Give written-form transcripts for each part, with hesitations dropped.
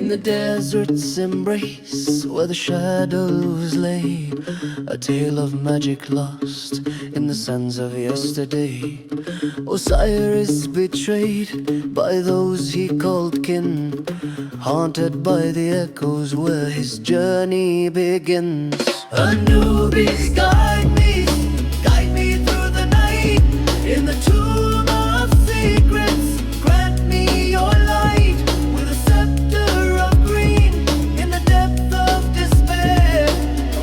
In the desert's embrace, where the shadows lay, a tale of magic lost in the sands of yesterday. Osiris betrayed by those he called kin, haunted by the echoes where his journey begins. Anubis, guide me through the night. In the tomb of secrets, grant me your light. With a scepter of green, in the depth of despair,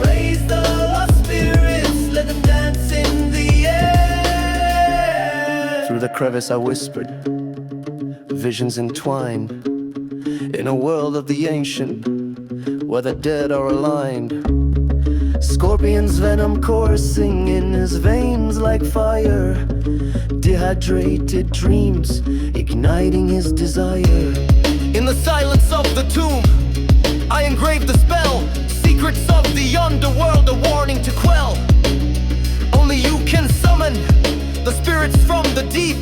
raise the lost spirits, let them dance in the air. Through the crevice I whispered, visions entwined, in a world of the ancient, where the dead are aligned. Scorpion's venom coursing in his veins like fire, dehydrated dreams igniting his desire. In the silence of the tomb, I engraved the spell, secrets of the underworld, a warning to quell. Only you can summon the spirits from the deep,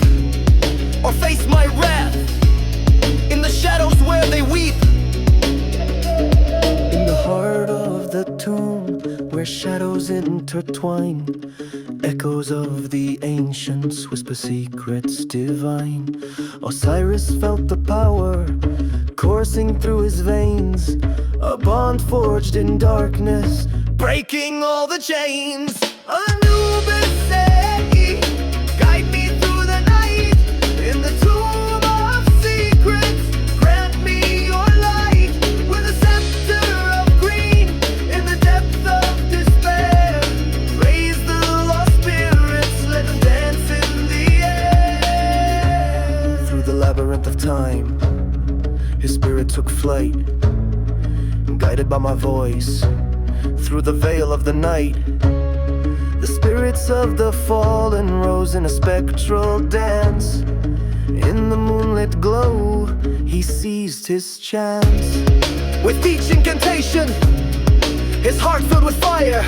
or face my wrath in the shadows where they weep. In the heart of the tomb, where shadows intertwine, echoes of the ancients whisper secrets divine. Osiris felt the power coursing through his veins, a bond forged in darkness, breaking all the chains. Anubis, say, guide me through the night. In the tomb of secrets, grant me your light. With a scepter of green, in the depth of despair, raise the lost spirits, let them dance in the air. Through the labyrinth of time, his spirit took flight, guided by my voice. Through the veil of the night, the spirits of the fallen rose in a spectral dance. In the moonlit glow, he seized his chance. With each incantation, his heart filled with fire,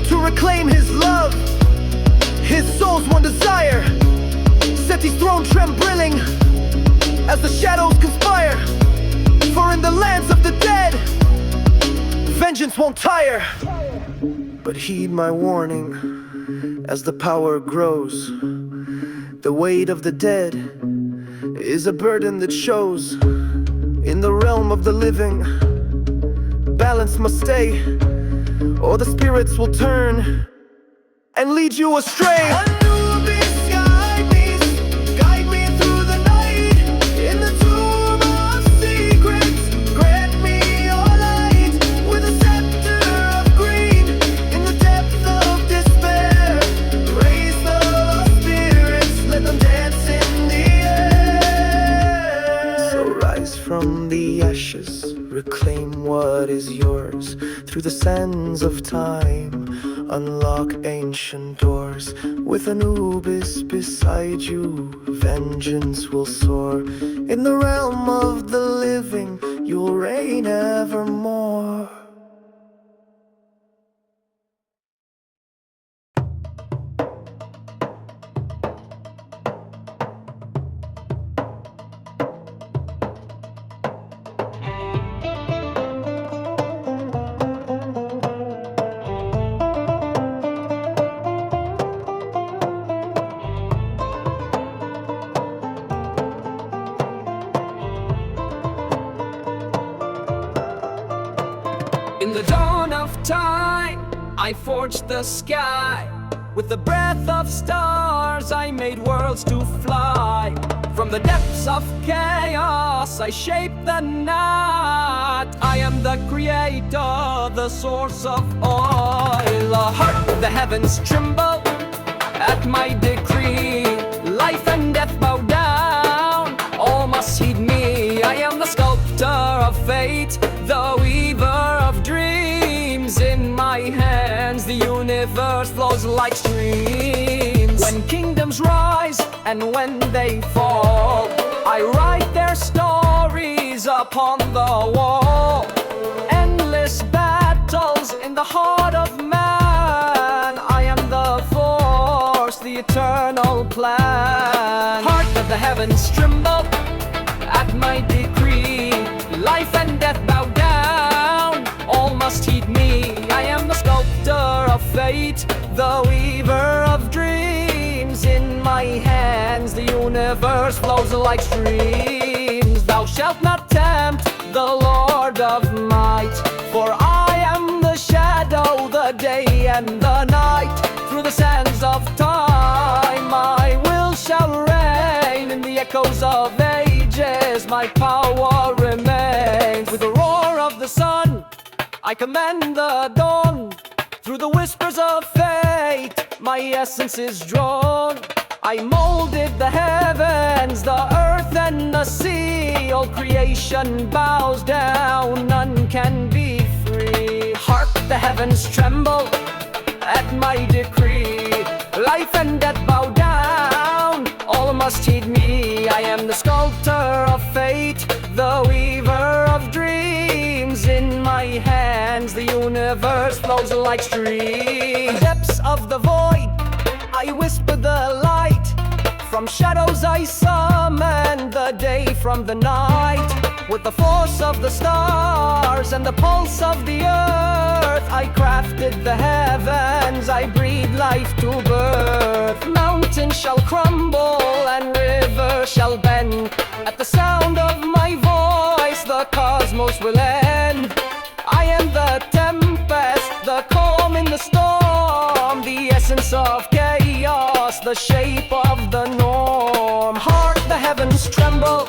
to reclaim his love, his soul's one desire. Set his throne trembling as the shadows conspire. For in the lands of the dead, vengeance won't tire. But heed my warning, as the power grows, the weight of the dead is a burden that shows. In the realm of the living, balance must stay, or the spirits will turn and lead you astray. Anubis, guide me through the night. In the tomb of secrets, grant me your light. With a scepter of green, in the depth of despair, raise the lost spirits, let them dance in the air. So rise from the ashes, reclaim what is yours. Through the sands of time, unlock ancient doors. With Anubis beside you, vengeance will soar. In the realm of the living, you'll reign evermore. In the dawn of time, I forged the sky. With the breath of stars, I made worlds to fly. From the depths of chaos, I shaped the night. I am the creator, the source of oil. The heart of the heavens tremble at my decree. Life and death bow down, all must heed me. I am the sculptor of fate, the weaver of dreams. In my hands the universe flows like streams. When kingdoms rise and when they fall, I write their stories upon the wall. Endless battles in the heart of man. I am the force, the eternal plan. Heart of the heavens tremble at my decree. Life and death bow down, all must heed me. I am the sculptor of fate, the weaver of dreams. In my hands the universe flows like streams. Thou shalt not tempt the Lord of might, for I am the shadow, the day and the night. Through the sands of time my will shall reign. In the echoes of ages my power remains. With the roar of the sun I command the dawn. Through the whispers of fate my essence is drawn. I molded the heavens, the earth and the sea. All creation bows down, none can be free. Hark, the heavens tremble at my decree. Life and death bow down, all must heed me. I am the sculptor of fate, the weaver of dreams. In my hands the universe flows like streams. Depths of the void I whisper the light. From shadows I summon the day from the night. With the force of the stars and the pulse of the earth I crafted the heavens, I breathe life to birth. Mountains shall crumble and rivers shall bend. At the sound of my voice the cosmos will end. I am the tempest, the calm in the storm, the essence of chaos, the shape of the norm. Hark, the heavens tremble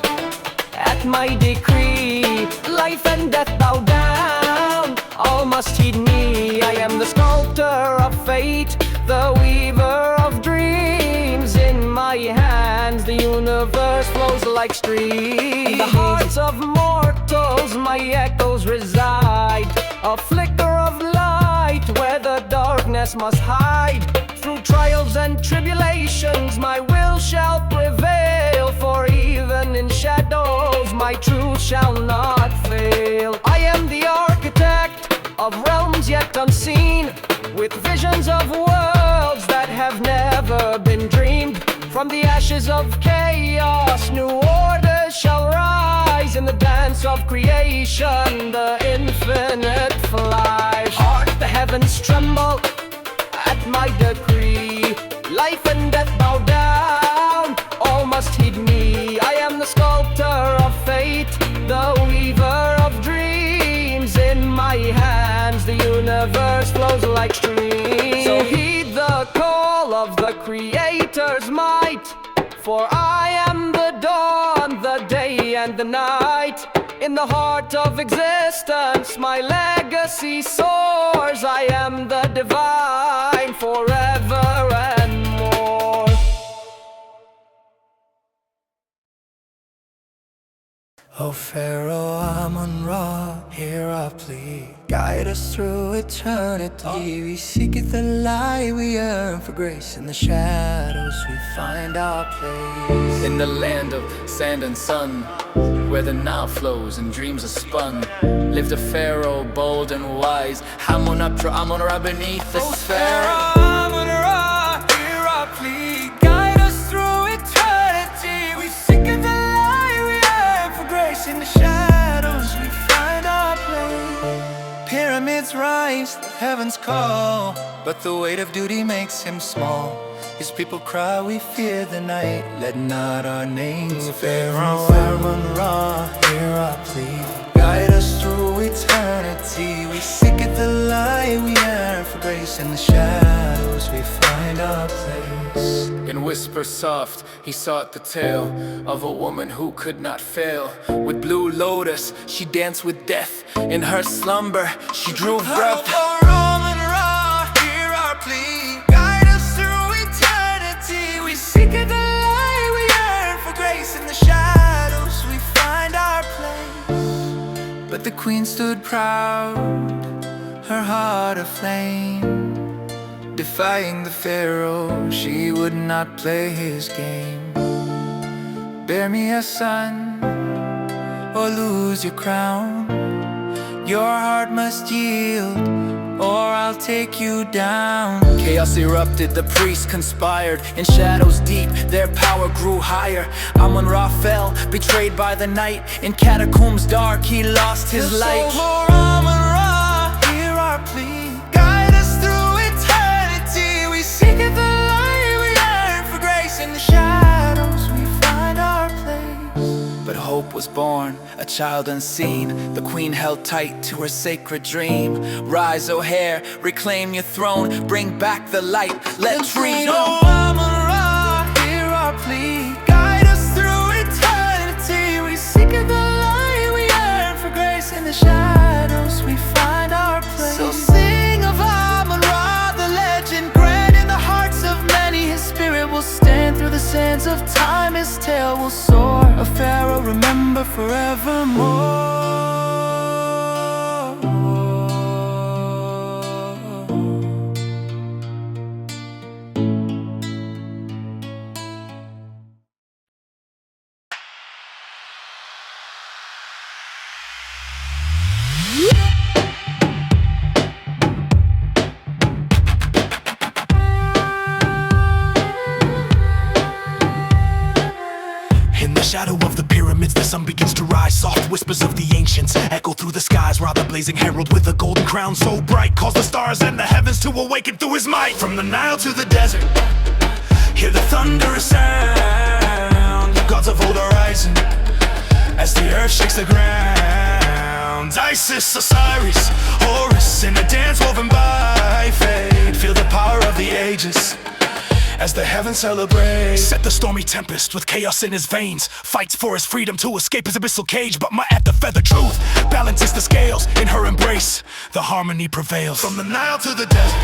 at my decree. Life and death bow down, all must heed me. I am the sculptor of fate, the weaver of dreams. In my hands the universe flows like streams. In the hearts of mortals my echoes reside, a flicker of light where the darkness must hide. Through trials and tribulations my will shall prevail, for even in shadows my truth shall not fail. I am the architect of realms yet unseen, with visions of worlds that have never been dreamed. From the ashes of chaos new orders shall rise. In the dance of creation the infinite flies. Hark, the heavens tremble at my decree. Life and death bow down, all must heed me. I am the sculptor of fate, the weaver of dreams. In my hands the universe flows like streams. So heed the call of the Creator's might, for I am the dawn, the day and the night. In the heart of existence my legacy soars. I am the divine forever and more. O Pharaoh, Amun-Ra, hear our plea. Guide us through eternity. We seek the light, we yearn for grace. In the shadows we find our place. In the land of sand and sun, where the Nile flows and dreams are spun, lived a Pharaoh bold and wise. Hamunaptra, Amun-Ra beneath the sky. Pharaoh, Amun-Ra, hear our plea. Guide us through eternity. We seek the light, we yearn for grace. In the shadows we find our place. Pyramids rise, the heavens call, but the weight of duty makes him small. His people cry, we fear the night. Let not our names Pharaoh, Amun-Ra, hear our plea. Guide us through eternity. We seek the light, we yearn for grace. In the shadows we find our place. In whisper soft, he sought the tale of a woman who could not fail. With blue lotus, she danced with death. In her slumber, she drew breath. Amun-Ra, hear our plea. Guide us through eternity. We seek the light, we yearn for grace. In the shadows we find our place. But the queen stood proud, her heart aflame. Defying the Pharaoh, she would not play his game. Bear me a son, or lose your crown. Your heart must yield, or I'll take you down. Chaos erupted, the priests conspired. In shadows deep, their power grew higher. Amun-Ra fell, betrayed by the night. In catacombs dark, he lost his light. So for Amun-Ra, hear our plea. Guide us through eternity. We seek the light, we yearn for grace. In the shadows, we find our place. But hope was born, a child unseen. The queen held tight to her sacred dream. Rise, O'Hare, reclaim your throne. Bring back the light, let freedom. So Amun-Ra, hear our plea. Guide us through eternity. We seek the light, we yearn for grace. In the shadows, we find our place. So sing of Amun-Ra, the legend. Grand in the hearts of many, his spirit will stand through the sands of time. His tale will soar, a pharaoh remember forevermore. In the shadow of the pyramids, the sun begins to rise. Soft whispers of the ancients echo through the skies, while the blazing herald with a golden crown so bright calls the stars and the heavens to awaken through his might. From the Nile to the desert, hear the thunderous sound. The gods of old are rising as the earth shakes the ground. Isis, Osiris, Horus, in a dance woven by fate. Feel the power of the ages as the heavens celebrate. Set the stormy tempest with chaos in his veins. Fights for his freedom to escape his abyssal cage. But Ma'at, the feather truth, balances the scales. In her embrace, the harmony prevails. From the Nile to the desert,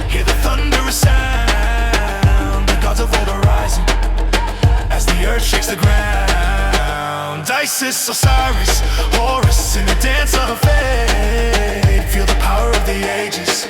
hear the thunderous sound. The gods of old are rising as the earth shakes the ground. Isis, Osiris, Horus, in the dance of fate. Feel the power of the ages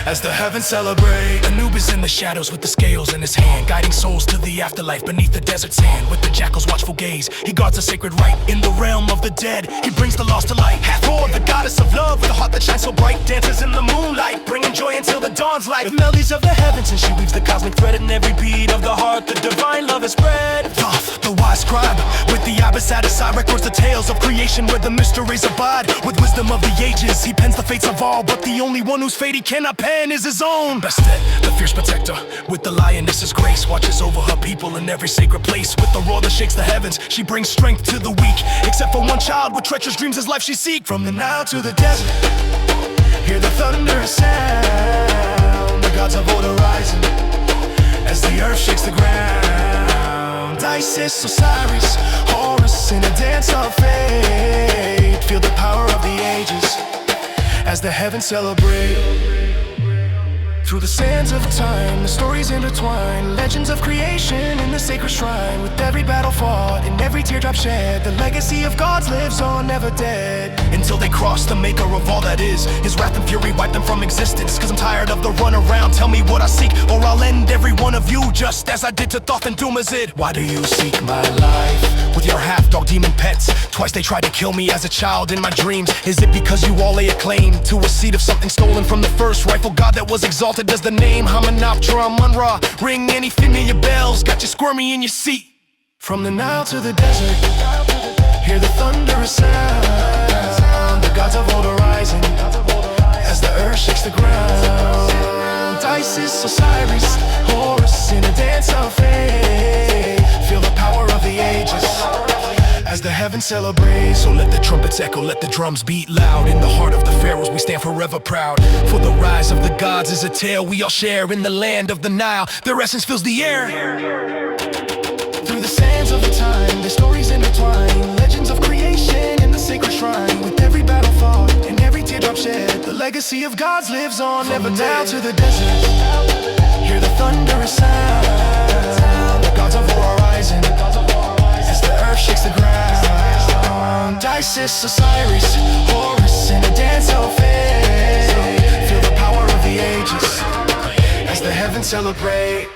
as the heavens celebrate. Anubis in the shadows with the scales in his hand, guiding souls to the afterlife beneath the desert sand. With the jackal's watchful gaze, he guards a sacred right. In the realm of the dead, he brings the lost to light. Hathor, the goddess of love, with a heart that shines so bright, dances in the moonlight, bringing joy until the dawn's light. With melodies of the heavens, and she weaves the cosmic thread. In every beat of the heart, the divine love is spread. Thoth, the wise scribe, with the abyss at his side, records the tales of creation where the mysteries abide. With wisdom of the ages, he pens the fates of all, but the only one whose fate he cannot pen is his own. Bastet, the fierce protector, with the lioness's grace, watches over her people in every sacred place. With the roar that shakes the heavens, she brings strength to the weak. Except for one child with treacherous dreams, his life she seek. From the Nile to the desert, hear the thunderous sound. The gods of old are rising as the earth shakes the ground. Isis, Osiris, Horus, in a dance of fate. Feel the power of the ages as the heavens celebrate. Through the sands of time, the stories intertwine. Legends of creation in the sacred shrine. With every battle fought, and every teardrop shed, the legacy of gods lives on, never dead. Until they cross the maker of all that is. His wrath and fury wipe them from existence. Cause I'm tired of the run around. Tell me what I seek, or I'll end every one of you, just as I did to Thoth and Dumazid. Why do you seek my life with your half-dog demon pets? Twice they tried to kill me as a child in my dreams. Is it because you all lay a claim to a seed of something stolen from the first rightful god that was exalted? Does the name Hamunaptra, Amun-Ra ring any familiar bells? Got you squirmy in your seat. From the Nile to the desert, hear the thunderous sound. The gods of old are rising as the earth shakes the ground. Isis, Osiris, Horus, in a dance of fate. Feel the power of the ages as the heavens celebrate. So let the trumpets echo, let the drums beat loud. In the heart of the pharaohs we stand forever proud. For the rise of the gods is a tale we all share. In the land of the Nile, their essence fills the air. Through the sands of the time, the stories intertwine. Legends of creation in the sacred shrine. With every battle fought and every teardrop shed, the legacy of gods lives on, never down. To the desert, hear the thunderous sound. The gods of war are rising as the earth shakes the ground. Isis, Osiris, Horus, in a dance of fate. Feel the power of the ages as the heavens celebrate.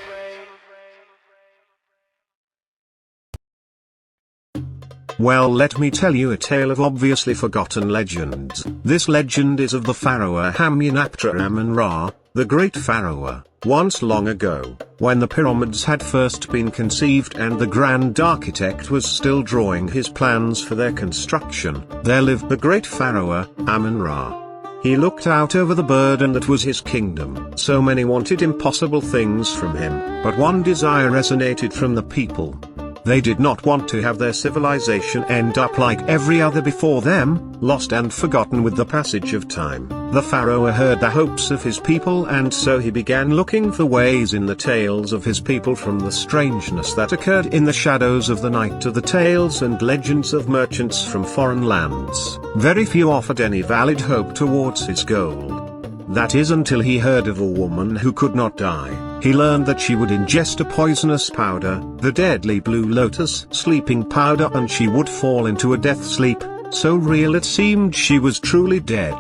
Well, let me tell you a tale of obviously forgotten legends. This legend is of the pharaoh Hamunaptra Amun-Ra, the great pharaoh. Once long ago, when the pyramids had first been conceived and the grand architect was still drawing his plans for their construction, there lived the great pharaoh Amun-Ra. He looked out over the burden that was his kingdom. So many wanted impossible things from him, but one desire resonated from the people. They did not want to have their civilization end up like every other before them, lost and forgotten with the passage of time. The pharaoh heard the hopes of his people, and so he began looking for ways in the tales of his people, from the strangeness that occurred in the shadows of the night to the tales and legends of merchants from foreign lands. Very few offered any valid hope towards his goal. That is, until he heard of a woman who could not die. He learned that she would ingest a poisonous powder, the deadly blue lotus sleeping powder, and she would fall into a death sleep, so real it seemed she was truly dead.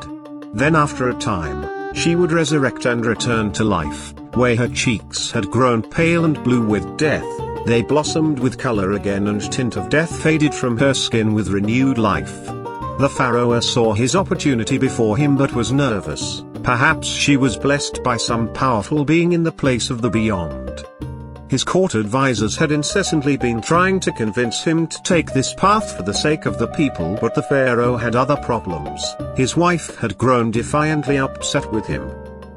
Then after a time, she would resurrect and return to life, where her cheeks had grown pale and blue with death. They blossomed with color again, and tint of death faded from her skin with renewed life. The pharaoh saw his opportunity before him but was nervous. Perhaps she was blessed by some powerful being in the place of the beyond. His court advisors had incessantly been trying to convince him to take this path for the sake of the people, but the pharaoh had other problems. His wife had grown defiantly upset with him.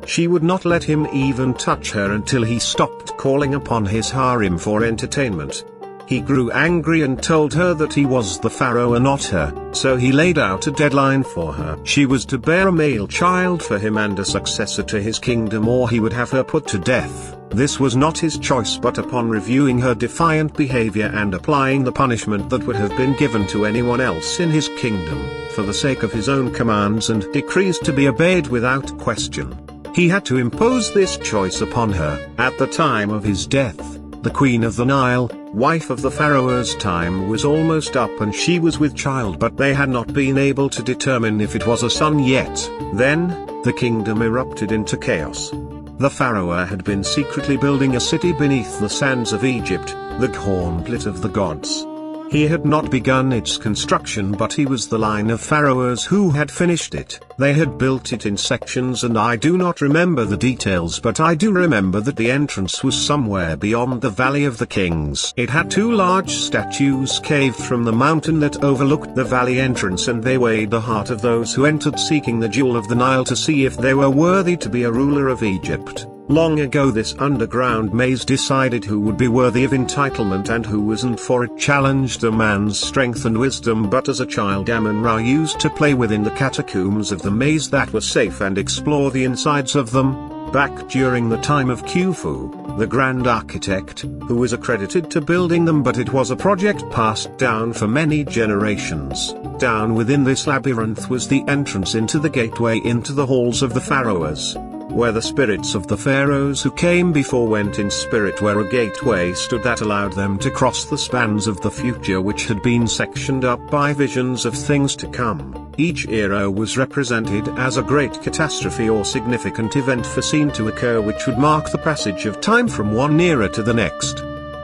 She would not let him even touch her until he stopped calling upon his harem for entertainment. He grew angry and told her that he was the pharaoh and not her, so he laid out a deadline for her. She was to bear a male child for him and a successor to his kingdom, or he would have her put to death. This was not his choice, but upon reviewing her defiant behavior and applying the punishment that would have been given to anyone else in his kingdom, for the sake of his own commands and decrees to be obeyed without question, he had to impose this choice upon her. At the time of his death, the Queen of the Nile, wife of the pharaoh's time, was almost up and she was with child, but they had not been able to determine if it was a son yet. Then, the kingdom erupted into chaos. The pharaoh had been secretly building a city beneath the sands of Egypt, the gauntlet of the gods. He had not begun its construction, but he was the line of pharaohs who had finished it. They had built it in sections, and I do not remember the details, but I do remember that the entrance was somewhere beyond the Valley of the Kings. It had two large statues carved from the mountain that overlooked the valley entrance, and they weighed the heart of those who entered seeking the jewel of the Nile to see if they were worthy to be a ruler of Egypt. Long ago, this underground maze decided who would be worthy of entitlement and who wasn't, for it challenged a man's strength and wisdom. But as a child, Amun-Ra used to play within the catacombs of the maze that were safe and explore the insides of them. Back during the time of Khufu, the grand architect, who was accredited to building them, but it was a project passed down for many generations. Down within this labyrinth was the entrance into the gateway into the halls of the pharaohs, where the spirits of the pharaohs who came before went in spirit, where a gateway stood that allowed them to cross the spans of the future, which had been sectioned up by visions of things to come. Each era was represented as a great catastrophe or significant event foreseen to occur, which would mark the passage of time from one era to the next.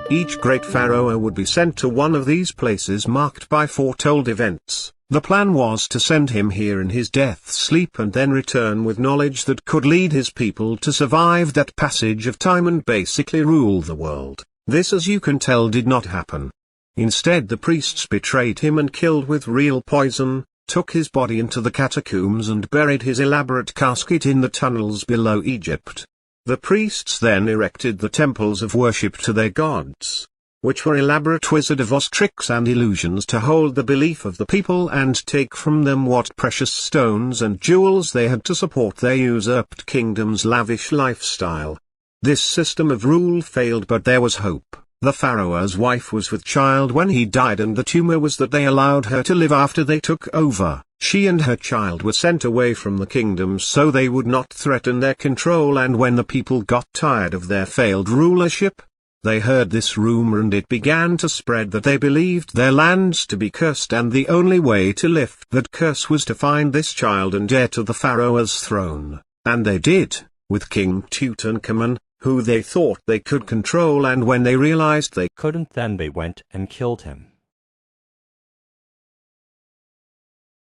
Each great pharaoh would be sent to one of these places marked by foretold events. The plan was to send him here in his death sleep and then return with knowledge that could lead his people to survive that passage of time and basically rule the world. This, as you can tell, did not happen. Instead, the priests betrayed him and killed with real poison, took his body into the catacombs and buried his elaborate casket in the tunnels below Egypt. The priests then erected the temples of worship to their gods, which were elaborate Wizard of Oz tricks and illusions to hold the belief of the people and take from them what precious stones and jewels they had to support their usurped kingdom's lavish lifestyle. This system of rule failed, but there was hope. The pharaoh's wife was with child when he died, and the tumor was that they allowed her to live after they took over. She and her child were sent away from the kingdom so they would not threaten their control, and when the people got tired of their failed rulership, they heard this rumor and it began to spread that they believed their lands to be cursed, and the only way to lift that curse was to find this child and heir to the pharaoh's throne. And they did, with King Tutankhamun, who they thought they could control, and when they realized they couldn't, then they went and killed him.